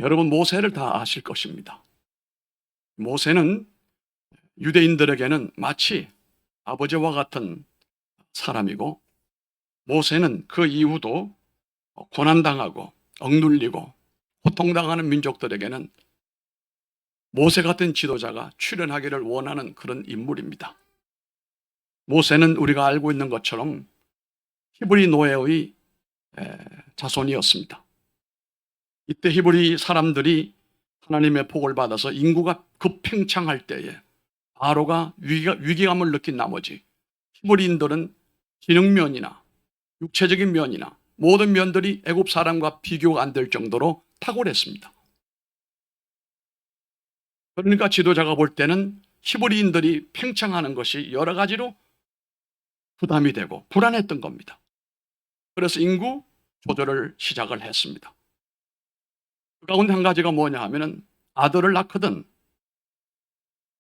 여러분, 모세를 다 아실 것입니다. 모세는 유대인들에게는 마치 아버지와 같은 사람이고, 모세는 그 이후도 고난당하고 억눌리고 고통당하는 민족들에게는 모세 같은 지도자가 출현하기를 원하는 그런 인물입니다. 모세는 우리가 알고 있는 것처럼 히브리 노예의 자손이었습니다. 이때 히브리 사람들이 하나님의 복을 받아서 인구가 급팽창할 때에 바로가 위기감을 느낀 나머지 히브리인들은 지능면이나 육체적인 면이나 모든 면들이 애굽 사람과 비교가 안 될 정도로 탁월했습니다. 그러니까 지도자가 볼 때는 히브리인들이 팽창하는 것이 여러 가지로 부담이 되고 불안했던 겁니다. 그래서 인구 조절을 시작을 했습니다. 그 가운데 한 가지가 뭐냐 하면은 아들을 낳거든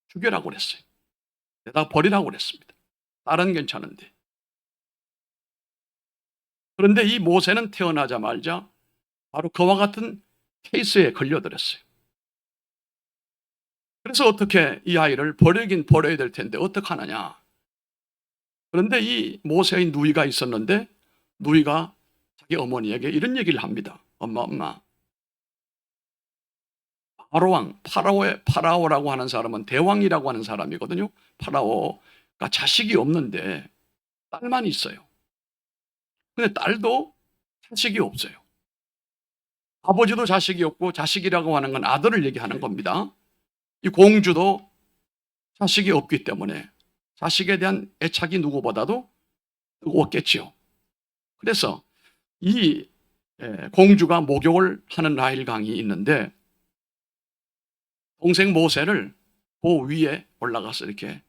죽여라고 그랬어요. 내다 버리라고 그랬습니다. 딸은 괜찮은데. 그런데 이 모세는 태어나자마자 바로 그와 같은 케이스에 걸려들었어요. 그래서 어떻게 이 아이를 버리긴 버려야 될 텐데 어떡하느냐. 그런데 이 모세의 누이가 있었는데 누이가 자기 어머니에게 이런 얘기를 합니다. 엄마. 바로왕, 파라오라고 하는 사람은 대왕이라고 하는 사람이거든요. 파라오가 자식이 없는데 딸만 있어요. 근데 딸도 자식이 없어요. 아버지도 자식이 없고 자식이라고 하는 건 아들을 얘기하는 겁니다. 이 공주도 자식이 없기 때문에 자식에 대한 애착이 누구보다도 뜨거웠겠지요. 그래서 이 공주가 목욕을 하는 나일 강이 있는데 동생 모세를 그 위에 올라가서 이렇게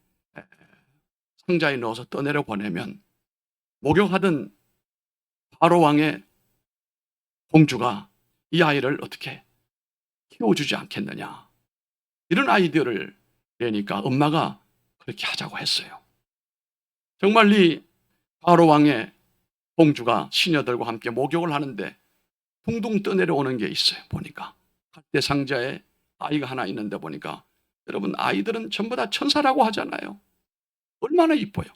상자에 넣어서 떠내려 보내면 목욕하던 바로 왕의 공주가 이 아이를 어떻게 키워주지 않겠느냐. 이런 아이디어를 내니까 엄마가 그렇게 하자고 했어요. 정말 이 바로 왕의 공주가 시녀들과 함께 목욕을 하는데 둥둥 떠내려오는 게 있어요. 보니까 갈대 상자에 아이가 하나 있는데 보니까 여러분 아이들은 전부 다 천사라고 하잖아요. 얼마나 이뻐요.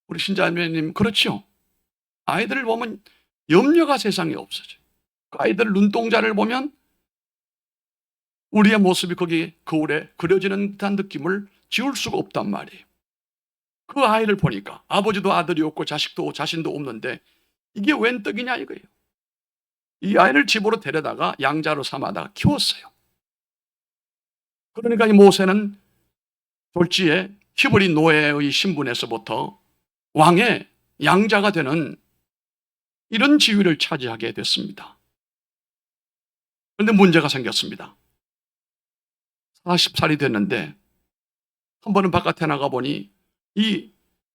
우리 신자매님 그렇죠? 아이들을 보면 염려가 세상에 없어져요. 그 아이들 눈동자를 보면 우리의 모습이 거기 거울에 그려지는 듯한 느낌을 지울 수가 없단 말이에요. 그 아이를 보니까 아버지도 아들이 없고 자식도 자신도 없는데 이게 웬 떡이냐 이거예요. 이 아이를 집으로 데려다가 양자로 삼아다가 키웠어요. 그러니까 이 모세는 졸지에 히브리 노예의 신분에서부터 왕의 양자가 되는 이런 지위를 차지하게 됐습니다. 그런데 문제가 생겼습니다. 40살이 됐는데 한 번은 바깥에 나가보니 이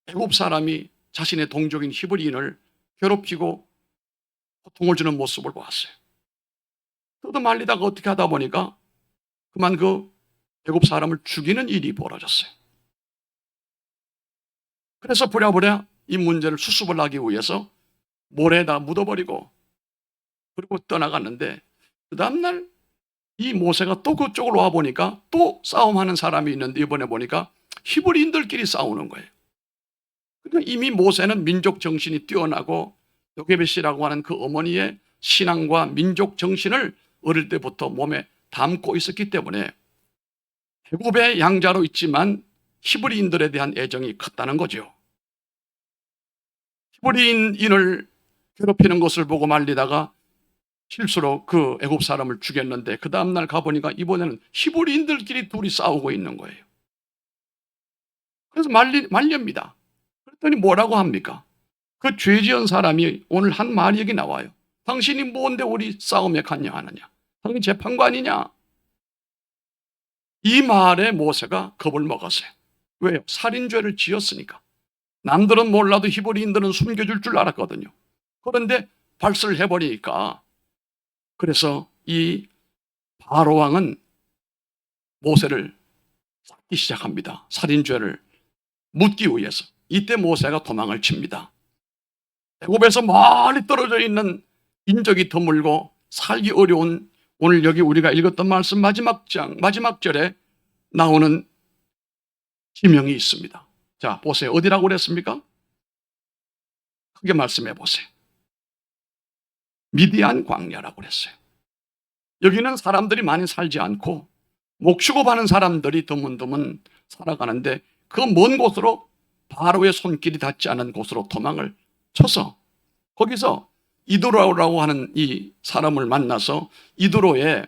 애굽 사람이 자신의 동족인 히브리인을 괴롭히고 고통을 주는 모습을 보았어요. 뜯어말리다가 어떻게 하다 보니까 그만 그 애굽 사람을 죽이는 일이 벌어졌어요. 그래서 부랴부랴 이 문제를 수습을 하기 위해서 모래에다 묻어버리고 그리고 떠나갔는데 그 다음날 이 모세가 또 그쪽으로 와보니까 또 싸움하는 사람이 있는데 이번에 보니까 히브리인들끼리 싸우는 거예요. 그러니까 이미 모세는 민족 정신이 뛰어나고 요게벳이라고 하는 그 어머니의 신앙과 민족 정신을 어릴 때부터 몸에 담고 있었기 때문에 애굽의 양자로 있지만 히브리인들에 대한 애정이 컸다는 거죠. 히브리인을 괴롭히는 것을 보고 말리다가 실수로 그 애굽 사람을 죽였는데 그 다음날 가보니까 이번에는 히브리인들끼리 둘이 싸우고 있는 거예요. 그래서 말렵니다. 그랬더니 뭐라고 합니까? 그 죄 지은 사람이 오늘 한 말이 여기 나와요. 당신이 뭔데 우리 싸움에 관여하느냐? 당신 재판관이냐? 이 말에 모세가 겁을 먹었어요. 왜요? 살인죄를 지었으니까. 남들은 몰라도 히브리인들은 숨겨줄 줄 알았거든요. 그런데 발설을 해버리니까 그래서 이 바로 왕은 모세를 싹기 시작합니다. 살인죄를 묻기 위해서. 이때 모세가 도망을 칩니다. 애굽에서 멀리 떨어져 있는 인적이 드물고 살기 어려운 오늘 여기 우리가 읽었던 말씀 마지막 절에 나오는 지명이 있습니다. 자, 보세요. 어디라고 그랬습니까? 크게 말씀해 보세요. 미디안 광야라고 그랬어요. 여기는 사람들이 많이 살지 않고 목축업하는 사람들이 드문드문 살아가는데 그 먼 곳으로 바로의 손길이 닿지 않은 곳으로 도망을 쳐서 거기서 이드로라고 하는 이 사람을 만나서 이드로에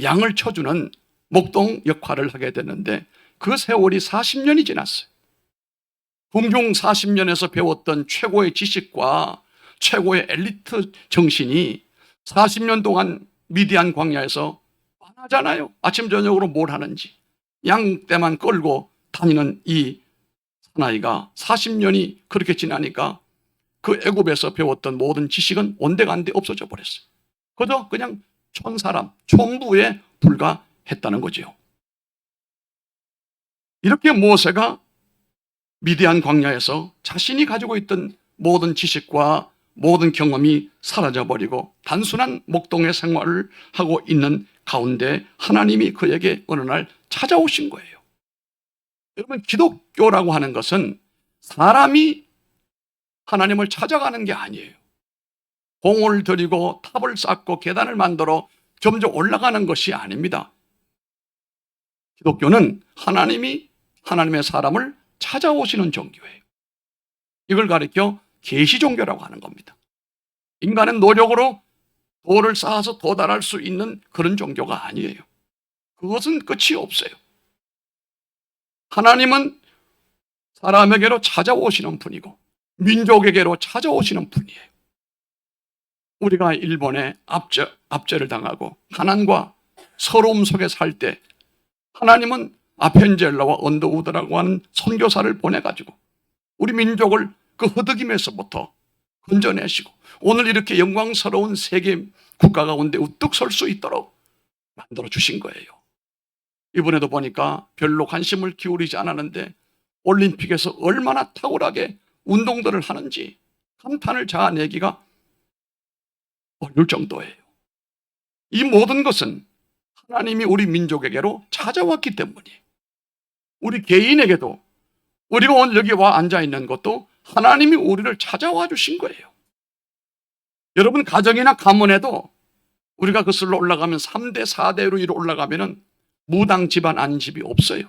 양을 쳐주는 목동 역할을 하게 됐는데 그 세월이 40년이 지났어요. 궁중 40년에서 배웠던 최고의 지식과 최고의 엘리트 정신이 40년 동안 미디안 광야에서 뻔하잖아요. 아침 저녁으로 뭘 하는지. 양떼만 끌고 다니는 이 사나이가 40년이 그렇게 지나니까 그 애굽에서 배웠던 모든 지식은 온데간데 없어져 버렸어요. 그저 그냥 촌사람, 촌부에 불과했다는 거지요. 이렇게 모세가 미디안 광야에서 자신이 가지고 있던 모든 지식과 모든 경험이 사라져버리고 단순한 목동의 생활을 하고 있는 가운데 하나님이 그에게 어느 날 찾아오신 거예요. 여러분, 기독교라고 하는 것은 사람이 하나님을 찾아가는 게 아니에요. 공을 들이고 탑을 쌓고 계단을 만들어 점점 올라가는 것이 아닙니다. 기독교는 하나님이 하나님의 사람을 찾아오시는 종교예요. 이걸 가리켜 계시 종교라고 하는 겁니다. 인간은 노력으로 돌을 쌓아서 도달할 수 있는 그런 종교가 아니에요. 그것은 끝이 없어요. 하나님은 사람에게로 찾아오시는 분이고 민족에게로 찾아오시는 분이에요. 우리가 일본에 압제를 당하고 가난과 서러움 속에 살 때 하나님은 아펜젤러와 언더우드라고 하는 선교사를 보내가지고 우리 민족을 그 허덕임에서부터 건져내시고 오늘 이렇게 영광스러운 세계 국가 가운데 우뚝 설 수 있도록 만들어 주신 거예요. 이번에도 보니까 별로 관심을 기울이지 않았는데 올림픽에서 얼마나 탁월하게 운동들을 하는지 감탄을 자아내기가 어려울 정도예요. 이 모든 것은 하나님이 우리 민족에게로 찾아왔기 때문이에요. 우리 개인에게도 우리가 오늘 여기 와 앉아 있는 것도 하나님이 우리를 찾아와 주신 거예요. 여러분, 가정이나 가문에도 우리가 그슬로 올라가면 3대 4대로 이로 올라가면은 무당 집안 아닌 집이 없어요.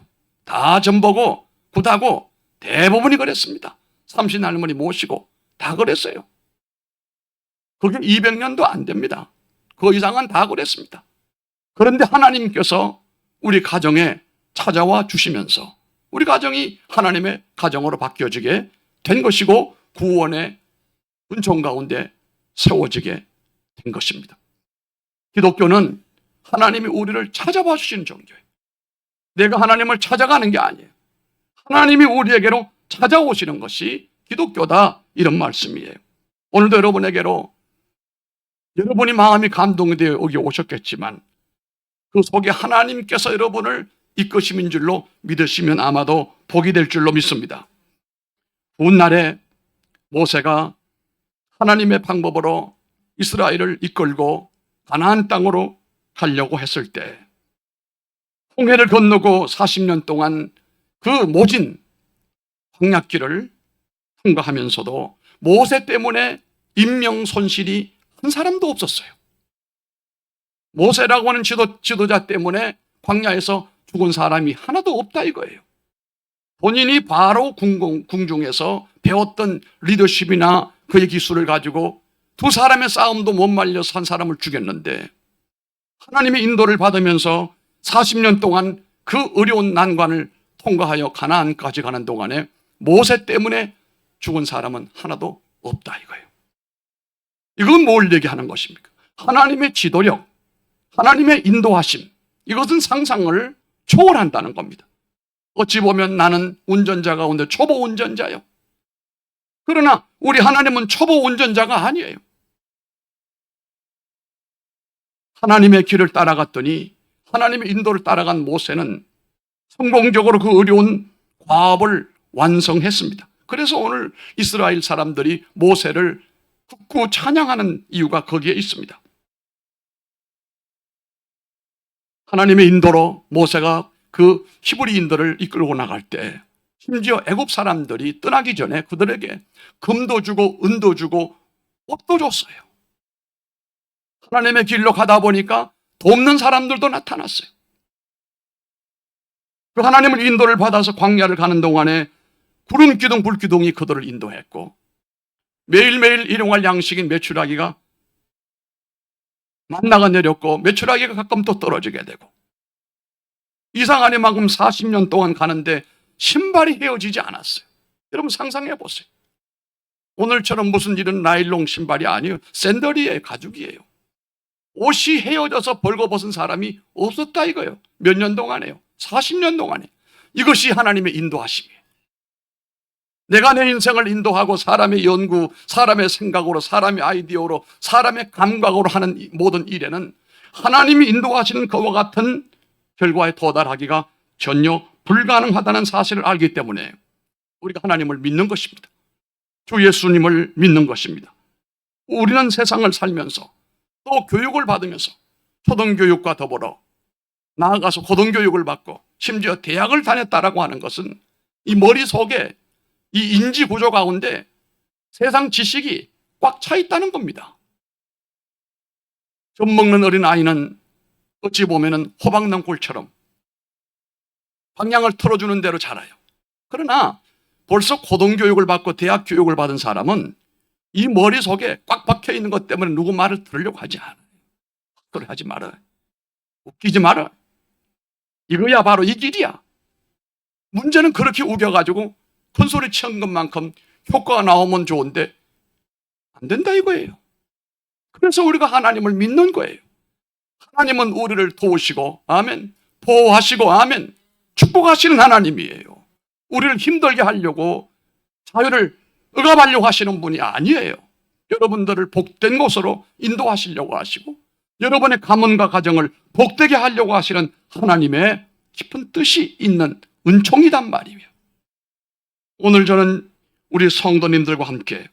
다 전보고 굿하고 대부분이 그랬습니다. 삼신 할머니 모시고 다 그랬어요. 그게 200년도 안 됩니다. 그 이상은 다 그랬습니다. 그런데 하나님께서 우리 가정에 찾아와 주시면서 우리 가정이 하나님의 가정으로 바뀌어지게 된 것이고 구원의 은총 가운데 세워지게 된 것입니다. 기독교는 하나님이 우리를 찾아와 주시는 종교예요. 내가 하나님을 찾아가는 게 아니에요. 하나님이 우리에게로 찾아오시는 것이 기독교다, 이런 말씀이에요. 오늘도 여러분에게로 여러분이 마음이 감동이 되어 여기 오셨겠지만 그 속에 하나님께서 여러분을 이끄심인 줄로 믿으시면 아마도 복이 될 줄로 믿습니다. 훗날에 모세가 하나님의 방법으로 이스라엘을 이끌고 가나안 땅으로 가려고 했을 때 홍해를 건너고 40년 동안 그 모진 광야길을 통과하면서도 모세 때문에 인명 손실이 한 사람도 없었어요. 모세라고 하는 지도자 때문에 광야에서 죽은 사람이 하나도 없다 이거예요. 본인이 바로 궁중에서 배웠던 리더십이나 그의 기술을 가지고 두 사람의 싸움도 못 말려서 한 사람을 죽였는데 하나님의 인도를 받으면서 40년 동안 그 어려운 난관을 통과하여 가나안까지 가는 동안에 모세 때문에 죽은 사람은 하나도 없다 이거예요. 이건 뭘 얘기하는 것입니까? 하나님의 지도력, 하나님의 인도하심, 이것은 상상을 초월한다는 겁니다. 어찌 보면 나는 운전자 가운데 초보 운전자요. 그러나 우리 하나님은 초보 운전자가 아니에요. 하나님의 길을 따라갔더니 하나님의 인도를 따라간 모세는 성공적으로 그 어려운 과업을 완성했습니다. 그래서 오늘 이스라엘 사람들이 모세를 극구 찬양하는 이유가 거기에 있습니다. 하나님의 인도로 모세가 그 히브리인들을 이끌고 나갈 때 심지어 애굽 사람들이 떠나기 전에 그들에게 금도 주고 은도 주고 옷도 줬어요. 하나님의 길로 가다 보니까 돕는 사람들도 나타났어요. 그 하나님의 인도를 받아서 광야를 가는 동안에 구름 기둥 불 기둥이 그들을 인도했고, 매일매일 일용할 양식인 메추라기가 만나가 내렸고, 메추라기가 가끔 또 떨어지게 되고, 이상하니만큼 40년 동안 가는데 신발이 헤어지지 않았어요. 여러분 상상해 보세요. 오늘처럼 무슨 일은 나일론 신발이 아니에요. 샌들이에요. 가죽이에요. 옷이 헤어져서 벌거벗은 사람이 없었다 이거예요. 몇 년 동안에요. 40년 동안에. 이것이 하나님의 인도하심이에요. 내가 내 인생을 인도하고 사람의 연구, 사람의 생각으로, 사람의 아이디어로, 사람의 감각으로 하는 모든 일에는 하나님이 인도하시는 그와 같은 결과에 도달하기가 전혀 불가능하다는 사실을 알기 때문에 우리가 하나님을 믿는 것입니다. 주 예수님을 믿는 것입니다. 우리는 세상을 살면서 또 교육을 받으면서 초등교육과 더불어 나아가서 고등교육을 받고 심지어 대학을 다녔다라고 하는 것은 이 머릿속에 이 인지 구조 가운데 세상 지식이 꽉 차 있다는 겁니다. 젖 먹는 어린아이는 어찌 보면은 호박난 꿀처럼 방향을 틀어주는 대로 자라요. 그러나 벌써 고등교육을 받고 대학 교육을 받은 사람은 이 머릿속에 꽉 박혀 있는 것 때문에 누구 말을 들으려고 하지 않아요. 헛소리 하지 말아요. 웃기지 말아요. 이거야 바로 이 길이야. 문제는 그렇게 우겨가지고 큰 소리 치는 것만큼 효과가 나오면 좋은데 안 된다 이거예요. 그래서 우리가 하나님을 믿는 거예요. 하나님은 우리를 도우시고 아멘, 보호하시고 아멘, 축복하시는 하나님이에요. 우리를 힘들게 하려고 자유를 억압하려고 하시는 분이 아니에요. 여러분들을 복된 곳으로 인도하시려고 하시고 여러분의 가문과 가정을 복되게 하려고 하시는 하나님의 깊은 뜻이 있는 은총이란 말이에요. 오늘 저는 우리 성도님들과 함께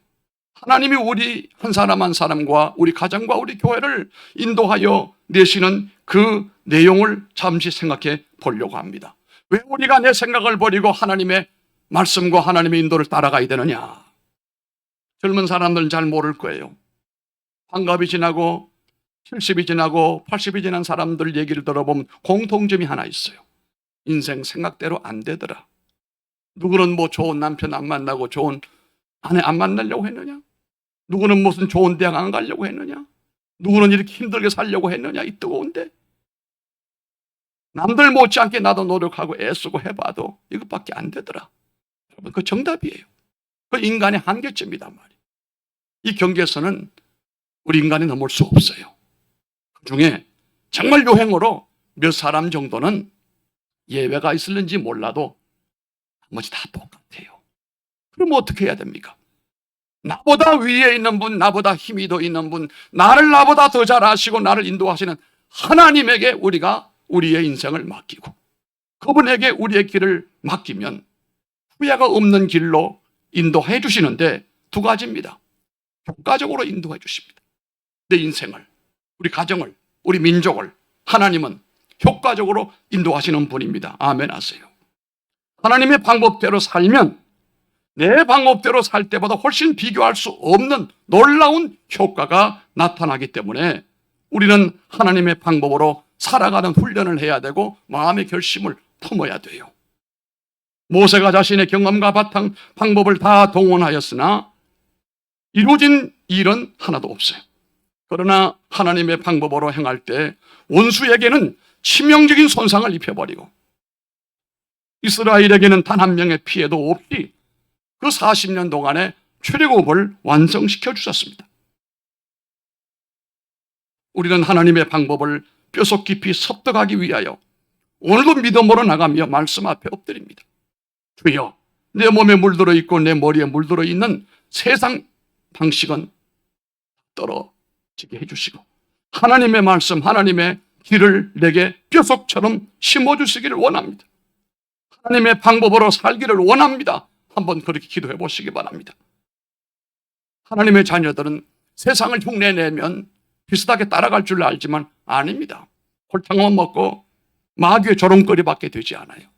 하나님이 우리 한 사람 한 사람과 우리 가정과 우리 교회를 인도하여 내시는 그 내용을 잠시 생각해 보려고 합니다. 왜 우리가 내 생각을 버리고 하나님의 말씀과 하나님의 인도를 따라가야 되느냐? 젊은 사람들은 잘 모를 거예요. 환갑이 지나고 70이 지나고 80이 지난 사람들 얘기를 들어보면 공통점이 하나 있어요. 인생 생각대로 안 되더라. 누구는 뭐 좋은 남편 안 만나고 좋은 아내 안 만나려고 했느냐? 누구는 무슨 좋은 대학 안 가려고 했느냐? 누구는 이렇게 힘들게 살려고 했느냐? 이 뜨거운데 남들 못지않게 나도 노력하고 애쓰고 해봐도 이것밖에 안 되더라. 여러분 그 정답이에요. 그 인간의 한계점이단 말이에요. 이 경계선은 우리 인간이 넘을 수 없어요. 그중에 정말 요행으로 몇 사람 정도는 예외가 있을는지 몰라도 나머지 다 똑같아요. 그럼 어떻게 해야 됩니까? 나보다 위에 있는 분, 나보다 힘이 더 있는 분, 나를 나보다 더 잘 아시고 나를 인도하시는 하나님에게 우리가 우리의 인생을 맡기고 그분에게 우리의 길을 맡기면 후회가 없는 길로 인도해 주시는데 두 가지입니다. 효과적으로 인도해 주십니다. 내 인생을, 우리 가정을, 우리 민족을 하나님은 효과적으로 인도하시는 분입니다. 아멘 하세요. 하나님의 방법대로 살면 내 방법대로 살 때보다 훨씬 비교할 수 없는 놀라운 효과가 나타나기 때문에 우리는 하나님의 방법으로 살아가는 훈련을 해야 되고 마음의 결심을 품어야 돼요. 모세가 자신의 경험과 바탕 방법을 다 동원하였으나 이루어진 일은 하나도 없어요. 그러나 하나님의 방법으로 행할 때 원수에게는 치명적인 손상을 입혀버리고 이스라엘에게는 단 한 명의 피해도 없이 그 40년 동안에 출애굽을 완성시켜 주셨습니다. 우리는 하나님의 방법을 뼈속 깊이 습득하기 위하여 오늘도 믿음으로 나가며 말씀 앞에 엎드립니다. 주여, 내 몸에 물들어 있고 내 머리에 물들어 있는 세상 방식은 떨어지게 해주시고 하나님의 말씀, 하나님의 길을 내게 뼈속처럼 심어주시기를 원합니다. 하나님의 방법으로 살기를 원합니다. 한번 그렇게 기도해 보시기 바랍니다. 하나님의 자녀들은 세상을 흉내내면 비슷하게 따라갈 줄 알지만 아닙니다. 홀탕만 먹고 마귀의 조롱거리밖에 되지 않아요.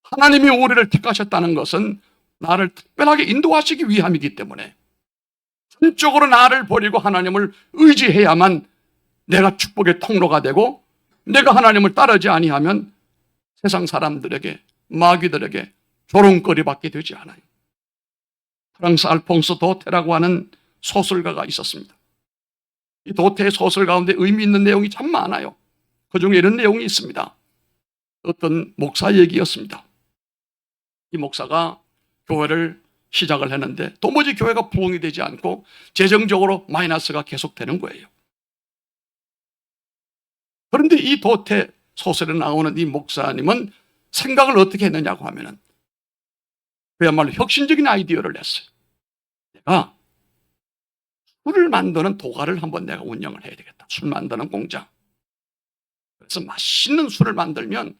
하나님이 우리를 택하셨다는 것은 나를 특별하게 인도하시기 위함이기 때문에 전적으로 나를 버리고 하나님을 의지해야만 내가 축복의 통로가 되고, 내가 하나님을 따르지 아니하면 세상 사람들에게, 마귀들에게 조롱거리밖에 되지 않아요. 프랑스 알퐁스 도테라고 하는 소설가가 있었습니다. 이 도테의 소설 가운데 의미 있는 내용이 참 많아요. 그 중에 이런 내용이 있습니다. 어떤 목사 얘기였습니다. 이 목사가 교회를 시작을 했는데 도무지 교회가 부흥이 되지 않고 재정적으로 마이너스가 계속되는 거예요. 그런데 이 도태 소설에 나오는 이 목사님은 생각을 어떻게 했느냐고 하면은 그야말로 혁신적인 아이디어를 냈어요. 내가 술을 만드는 도가를 한번 내가 운영을 해야 되겠다. 술 만드는 공장. 그래서 맛있는 술을 만들면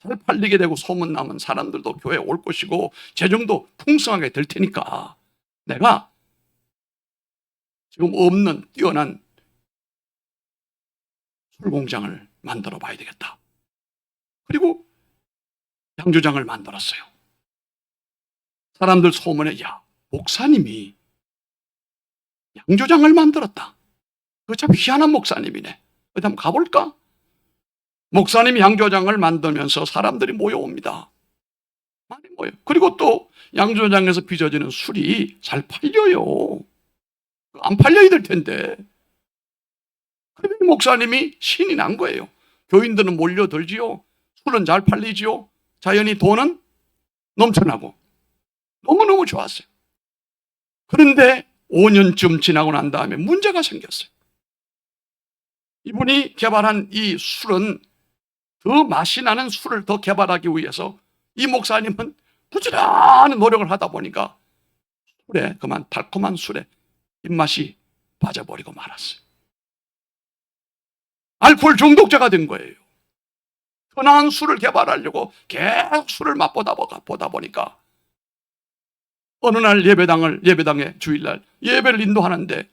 잘 팔리게 되고 소문나면 사람들도 교회에 올 것이고 재정도 풍성하게 될 테니까 내가 지금 없는 뛰어난 술 공장을 만들어 봐야 되겠다. 그리고 양조장을 만들었어요. 사람들 소문에, 야, 목사님이 양조장을 만들었다. 그거 참 희한한 목사님이네. 어디 한번 가볼까? 목사님이 양조장을 만들면서 사람들이 모여옵니다. 많이 모여. 그리고 또 양조장에서 빚어지는 술이 잘 팔려요. 안 팔려야 될 텐데. 그런데 목사님이 신이 난 거예요. 교인들은 몰려들지요. 술은 잘 팔리지요. 자연히 돈은 넘쳐나고. 너무너무 좋았어요. 그런데 5년쯤 지나고 난 다음에 문제가 생겼어요. 이분이 개발한 이 술은 더 맛이 나는 술을 더 개발하기 위해서 이 목사님은 부지런히 노력을 하다 보니까 술에, 그만 달콤한 술에 입맛이 빠져버리고 말았어요. 알코올 중독자가 된 거예요. 더 나은 술을 개발하려고 계속 술을 맛보다 보니까 어느 날 예배당에 주일날 예배를 인도하는데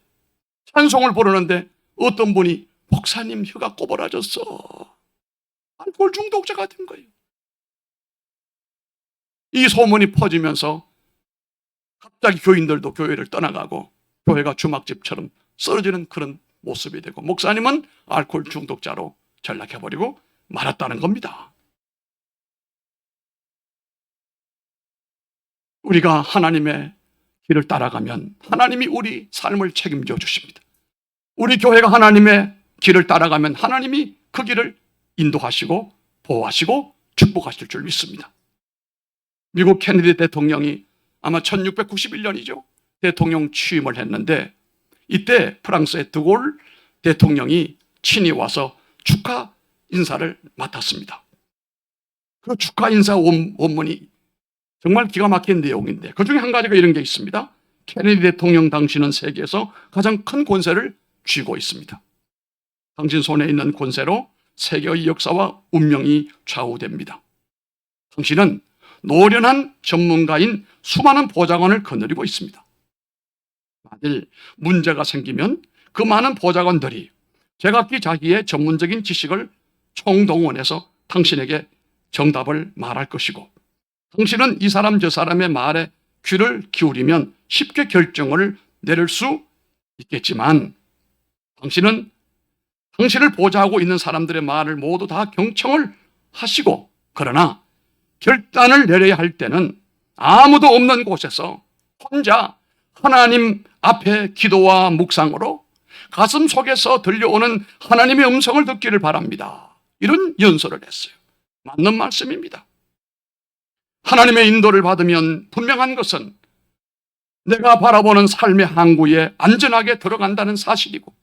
찬송을 부르는데 어떤 분이 목사님 혀가 꼬부라졌어. 알코올 중독자가 된 거예요. 이 소문이 퍼지면서 갑자기 교인들도 교회를 떠나가고 교회가 주막집처럼 쓰러지는 그런 모습이 되고 목사님은 알코올 중독자로 전락해버리고 말았다는 겁니다. 우리가 하나님의 길을 따라가면 하나님이 우리 삶을 책임져 주십니다. 우리 교회가 하나님의 길을 따라가면 하나님이 그 길을 인도하시고 보호하시고 축복하실 줄 믿습니다. 미국 케네디 대통령이 아마 1691년이죠. 대통령 취임을 했는데 이때 프랑스의 드골 대통령이 친히 와서 축하 인사를 맡았습니다. 그 축하 인사 원문이 정말 기가 막힌 내용인데 그 중에 한 가지가 이런 게 있습니다. 케네디 대통령 당신은 세계에서 가장 큰 권세를 쥐고 있습니다. 당신 손에 있는 권세로 세계의 역사와 운명이 좌우됩니다. 당신은 노련한 전문가인 수많은 보좌관을 거느리고 있습니다. 만일 문제가 생기면 그 많은 보좌관들이 제각기 자기의 전문적인 지식을 총동원해서 당신에게 정답을 말할 것이고 당신은 이 사람 저 사람의 말에 귀를 기울이면 쉽게 결정을 내릴 수 있겠지만 당신은 당신을 보좌하고 있는 사람들의 말을 모두 다 경청을 하시고 그러나 결단을 내려야 할 때는 아무도 없는 곳에서 혼자 하나님 앞에 기도와 묵상으로 가슴 속에서 들려오는 하나님의 음성을 듣기를 바랍니다. 이런 연설을 했어요. 맞는 말씀입니다. 하나님의 인도를 받으면 분명한 것은 내가 바라보는 삶의 항구에 안전하게 들어간다는 사실이고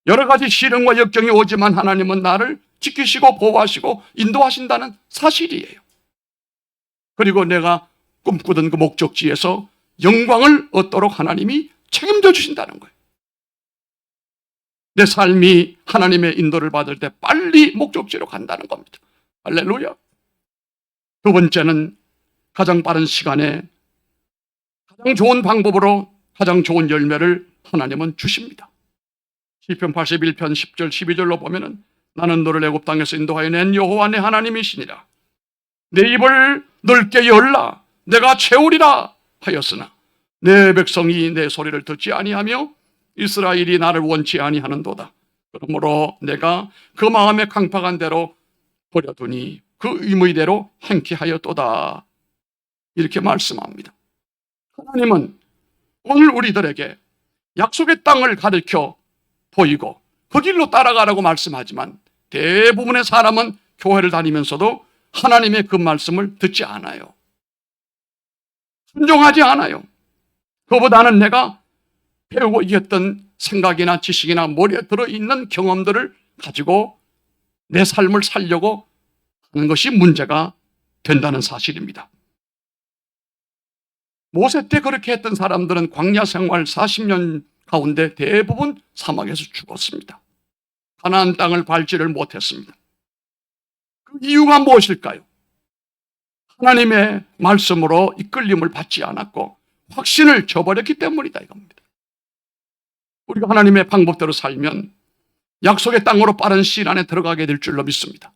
여러 가지 시련과 역경이 오지만 하나님은 나를 지키시고 보호하시고 인도하신다는 사실이에요. 그리고 내가 꿈꾸던 그 목적지에서 영광을 얻도록 하나님이 책임져 주신다는 거예요. 내 삶이 하나님의 인도를 받을 때 빨리 목적지로 간다는 겁니다. 할렐루야. 두 번째는 가장 빠른 시간에 가장 좋은 방법으로 가장 좋은 열매를 하나님은 주십니다. 시편 81편 10절 12절로 보면은 나는 너를 애굽 땅에서 인도하여 낸 여호와 내 하나님이시니라. 내 입을 넓게 열라 내가 채우리라 하였으나 내 백성이 내 소리를 듣지 아니하며 이스라엘이 나를 원치 아니하는도다. 그러므로 내가 그 마음에 강팍한 대로 버려두니 그 의무대로 행케하였도다. 이렇게 말씀합니다. 하나님은 오늘 우리들에게 약속의 땅을 가르쳐 보이고 그 길로 따라가라고 말씀하지만 대부분의 사람은 교회를 다니면서도 하나님의 그 말씀을 듣지 않아요. 순종하지 않아요. 그보다는 내가 배우고 이겼던 생각이나 지식이나 머리에 들어있는 경험들을 가지고 내 삶을 살려고 하는 것이 문제가 된다는 사실입니다. 모세 때 그렇게 했던 사람들은 광야 생활 40년 가운데 대부분 사막에서 죽었습니다. 가나안 땅을 밟지를 못했습니다. 그 이유가 무엇일까요? 하나님의 말씀으로 이끌림을 받지 않았고 확신을 저버렸기 때문이다 이겁니다. 우리가 하나님의 방법대로 살면 약속의 땅으로 빠른 시일 안에 들어가게 될 줄로 믿습니다.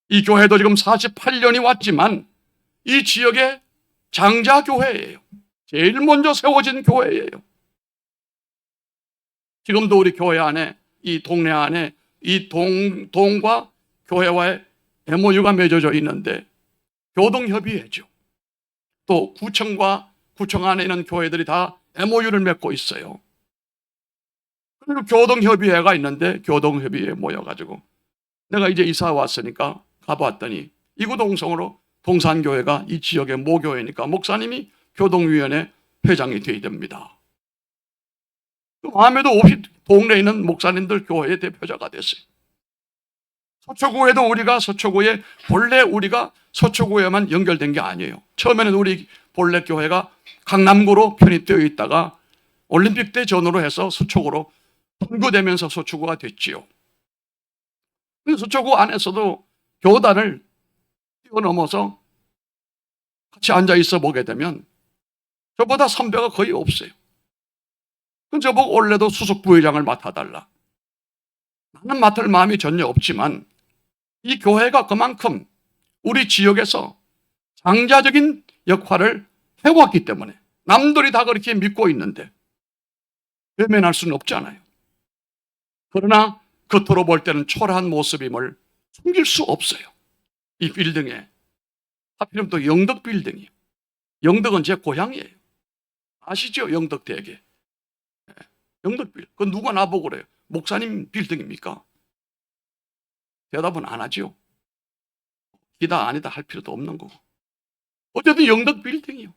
이 교회도 지금 48년이 왔지만 이 지역의 장자교회예요. 제일 먼저 세워진 교회예요. 지금도 우리 교회 안에 이 동네 안에 이 동과 교회와의 MOU가 맺어져 있는데 교동협의회죠. 또 구청과 구청 안에 있는 교회들이 다 MOU를 맺고 있어요. 그리고 교동협의회가 있는데 교동협의회에 모여가지고 내가 이제 이사 왔으니까 가봤더니 이구동성으로 동산교회가 이 지역의 모교회니까 목사님이 교동위원회 회장이 되어야 됩니다. 마음에도 없이 동네에 있는 목사님들 교회의 대표자가 됐어요. 서초구에도 우리가 서초구에 본래 우리가 서초구에만 연결된 게 아니에요. 처음에는 우리 본래 교회가 강남구로 편입되어 있다가 올림픽 때 전후로 해서 서초구로 분구되면서 서초구가 됐지요. 서초구 안에서도 교단을 뛰어넘어서 같이 앉아 있어 보게 되면 저보다 선배가 거의 없어요. 저보고 원래도 수석 부회장을 맡아달라. 나는 맡을 마음이 전혀 없지만 이 교회가 그만큼 우리 지역에서 장자적인 역할을 해왔기 때문에 남들이 다 그렇게 믿고 있는데 외면할 수는 없잖아요. 그러나 겉으로 볼 때는 초라한 모습임을 숨길 수 없어요. 이 빌딩에 하필이면 또 영덕 빌딩이에요. 영덕은 제 고향이에요. 아시죠? 영덕 대게. 영덕 빌딩. 그건 누가 나보고 그래요. 목사님 빌딩입니까? 대답은 안 하죠. 이다 아니다 할 필요도 없는 거고. 어쨌든 영덕 빌딩이요.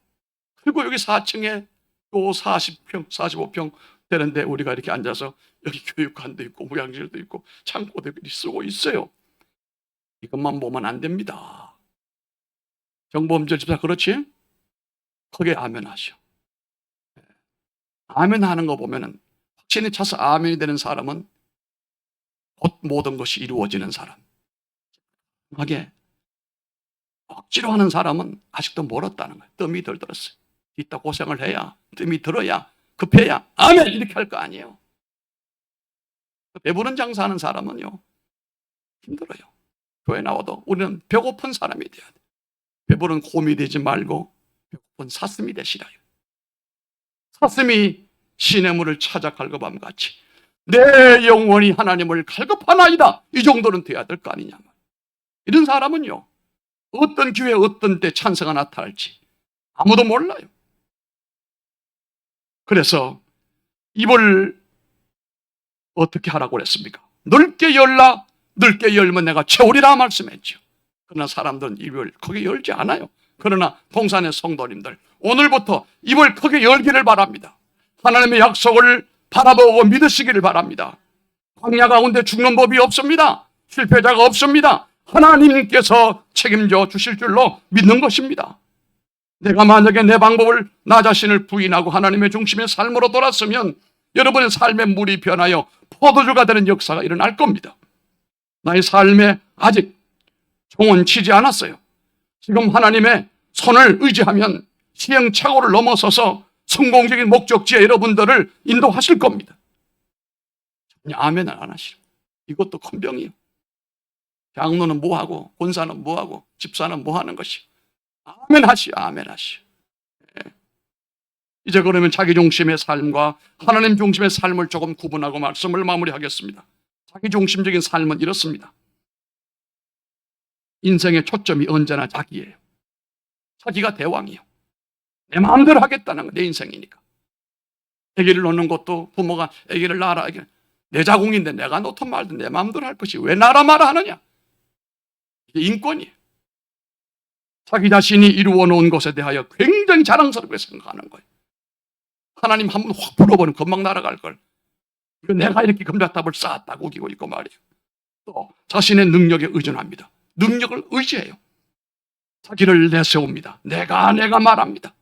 그리고 여기 4층에 또 40평, 45평 되는데 우리가 이렇게 앉아서 여기 교육관도 있고 무양실도 있고 창고도 쓰고 있어요. 이것만 보면 안 됩니다. 정범절 집사 그렇지? 크게 아멘 하시오. 아멘 하는 거 보면은 확신이 차서 아멘이 되는 사람은 곧 모든 것이 이루어지는 사람. 하게 억지로 하는 사람은 아직도 멀었다는 거예요. 뜸이 덜 들었어요. 이따 고생을 해야, 뜸이 들어야, 급해야 아멘 이렇게 할 거 아니에요. 배부른 장사하는 사람은요 힘들어요. 교회 나와도 우리는 배고픈 사람이 돼야 돼. 배부른 곰이 되지 말고 배고픈 사슴이 되시라요. 사슴이 시냇물을 찾아 갈급함 같이 내 영혼이 하나님을 갈급하나이다. 이 정도는 돼야 될 거 아니냐. 이런 사람은요 어떤 기회 어떤 때 찬스가 나타날지 아무도 몰라요. 그래서 입을 어떻게 하라고 그랬습니까? 넓게 열라. 넓게 열면 내가 채우리라 말씀했죠. 그러나 사람들은 입을 크게 열지 않아요. 그러나 동산의 성도님들 오늘부터 입을 크게 열기를 바랍니다. 하나님의 약속을 바라보고 믿으시기를 바랍니다. 광야 가운데 죽는 법이 없습니다. 실패자가 없습니다. 하나님께서 책임져 주실 줄로 믿는 것입니다. 내가 만약에 내 방법을 나 자신을 부인하고 하나님의 중심의 삶으로 돌았으면 여러분의 삶의 물이 변하여 포도주가 되는 역사가 일어날 겁니다. 나의 삶에 아직 종은 치지 않았어요. 지금 하나님의 손을 의지하면 시행착오를 넘어서서 성공적인 목적지에 여러분들을 인도하실 겁니다. 아멘을 안 하시죠. 이것도 큰 병이에요. 장로는 뭐하고 권사는 뭐하고 집사는 뭐하는 것이. 아멘 하시오. 아멘 하시오. 이제 그러면 자기 중심의 삶과 하나님 중심의 삶을 조금 구분하고 말씀을 마무리하겠습니다. 자기 중심적인 삶은 이렇습니다. 인생의 초점이 언제나 자기예요. 자기가 대왕이요. 내 마음대로 하겠다는 거, 내 인생이니까. 아기를 놓는 것도 부모가 아기를 낳아라. 내 자궁인데 내가 놓든 말든 내 마음대로 할 것이 왜 나라 마라 하느냐. 이게 인권이에요. 자기 자신이 이루어 놓은 것에 대하여 굉장히 자랑스럽게 생각하는 거예요. 하나님 한 번 확 불어버리면 금방 날아갈 걸. 이거 내가 이렇게 금자탑을 쌓았다고 우기고 있고 말이에요. 또 자신의 능력에 의존합니다. 능력을 의지해요. 자기를 내세웁니다. 내가 말합니다.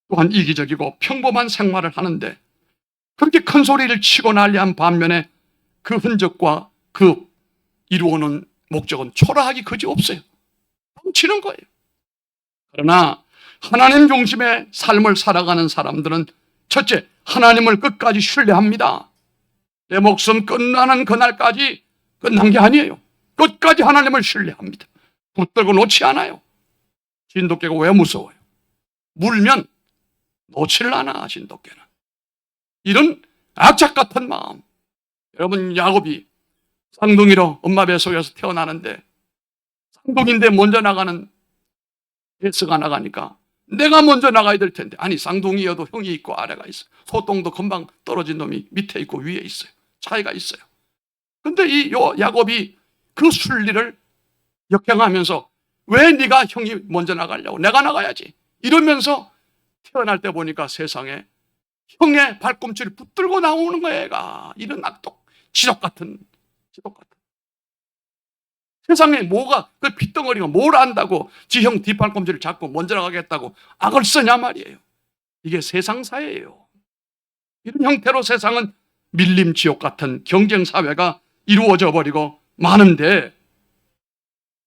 또한 이기적이고 평범한 생활을 하는데 그렇게 큰 소리를 치고 난리한 반면에 그 흔적과 그 이루어놓은 목적은 초라하기 그지없어요. 뻥치는 거예요. 그러나 하나님 중심의 삶을 살아가는 사람들은 첫째, 하나님을 끝까지 신뢰합니다. 내 목숨 끝나는 그날까지 끝난 게 아니에요. 끝까지 하나님을 신뢰합니다. 붙들고 놓지 않아요. 진돗개가 왜 무서워요? 물면 놓질 않아, 진돗개는. 이런 악착 같은 마음. 여러분, 야곱이 쌍둥이로 엄마 뱃속에서 태어나는데 쌍둥이인데 먼저 나가는 에스가 나가니까 내가 먼저 나가야 될 텐데, 아니 쌍둥이여도 형이 있고 아래가 있어. 소똥도 금방 떨어진 놈이 밑에 있고 위에 있어요. 차이가 있어요. 근데 이 야곱이 그 순리를 역행하면서 왜 네가 형이 먼저 나가려고, 내가 나가야지 이러면서 태어날 때 보니까 세상에 형의 발꿈치를 붙들고 나오는 거야. 얘가 이런 악독 지독 같은 세상에 뭐가 그 핏덩어리가 뭘 안다고 지 형 뒷발꿈치를 잡고 먼저 나가겠다고 악을 쓰냐 말이에요. 이게 세상사예요. 이런 형태로 세상은 밀림 지옥 같은 경쟁 사회가 이루어져 버리고 많은데,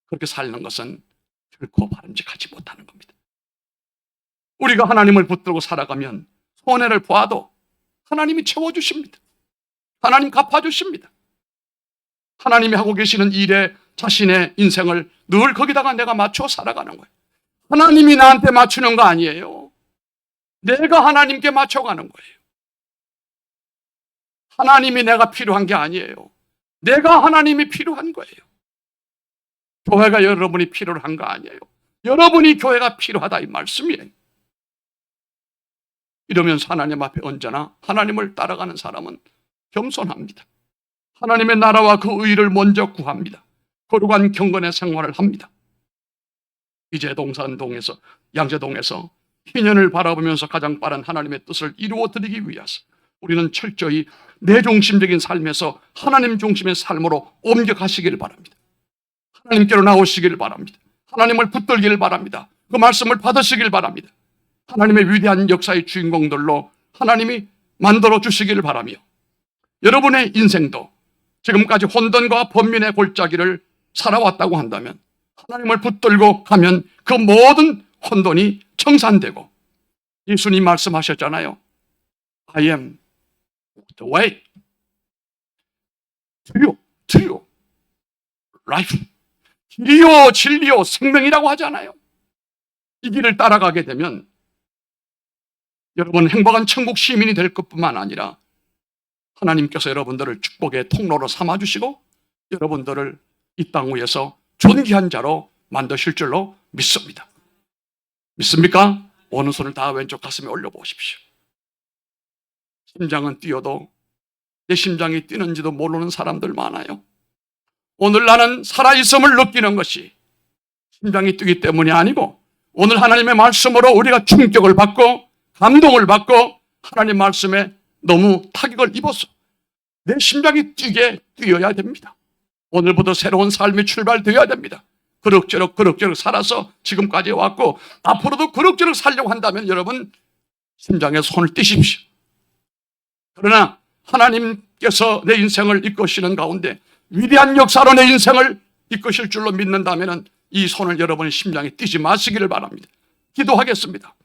그렇게 사는 것은 결코 바람직하지 못하는 겁니다. 우리가 하나님을 붙들고 살아가면 손해를 보아도 하나님이 채워주십니다. 하나님 갚아주십니다. 하나님이 하고 계시는 일에 자신의 인생을 늘 거기다가 내가 맞춰 살아가는 거예요. 하나님이 나한테 맞추는 거 아니에요. 내가 하나님께 맞춰가는 거예요. 하나님이 내가 필요한 게 아니에요. 내가 하나님이 필요한 거예요. 교회가 여러분이 필요한 거 아니에요. 여러분이 교회가 필요하다 이 말씀이에요. 이러면서 하나님 앞에 언제나 하나님을 따라가는 사람은 겸손합니다. 하나님의 나라와 그 의를 먼저 구합니다. 거룩한 경건의 생활을 합니다. 이제 동산동에서 양재동에서 희년을 바라보면서 가장 빠른 하나님의 뜻을 이루어 드리기 위해서 우리는 철저히 내중심적인 삶에서 하나님 중심의 삶으로 옮겨가시기를 바랍니다. 하나님께로 나오시기를 바랍니다. 하나님을 붙들기를 바랍니다. 그 말씀을 받으시기를 바랍니다. 하나님의 위대한 역사의 주인공들로 하나님이 만들어 주시기를 바라며, 여러분의 인생도 지금까지 혼돈과 번민의 골짜기를 살아왔다고 한다면 하나님을 붙들고 가면 그 모든 혼돈이 청산되고, 예수님 말씀하셨잖아요. I am the way to you, life. 길이요 진리요 생명이라고 하잖아요. 이 길을 따라가게 되면 여러분 행복한 천국 시민이 될 것뿐만 아니라 하나님께서 여러분들을 축복의 통로로 삼아주시고 여러분들을 이 땅 위에서 존귀한 자로 만드실 줄로 믿습니다. 믿습니까? 오른손을 다 왼쪽 가슴에 올려보십시오. 심장은 뛰어도 내 심장이 뛰는지도 모르는 사람들 많아요. 오늘 나는 살아있음을 느끼는 것이 심장이 뛰기 때문이 아니고, 오늘 하나님의 말씀으로 우리가 충격을 받고 감동을 받고 하나님 말씀에 너무 타격을 입어서 내 심장이 뛰어야 됩니다. 오늘부터 새로운 삶이 출발되어야 됩니다. 그럭저럭 살아서 지금까지 왔고 앞으로도 그럭저럭 살려고 한다면 여러분 심장에 손을 떼십시오. 그러나 하나님께서 내 인생을 이끄시는 가운데 위대한 역사로 내 인생을 이끄실 줄로 믿는다면 이 손을 여러분의 심장에 띄지 마시기를 바랍니다. 기도하겠습니다.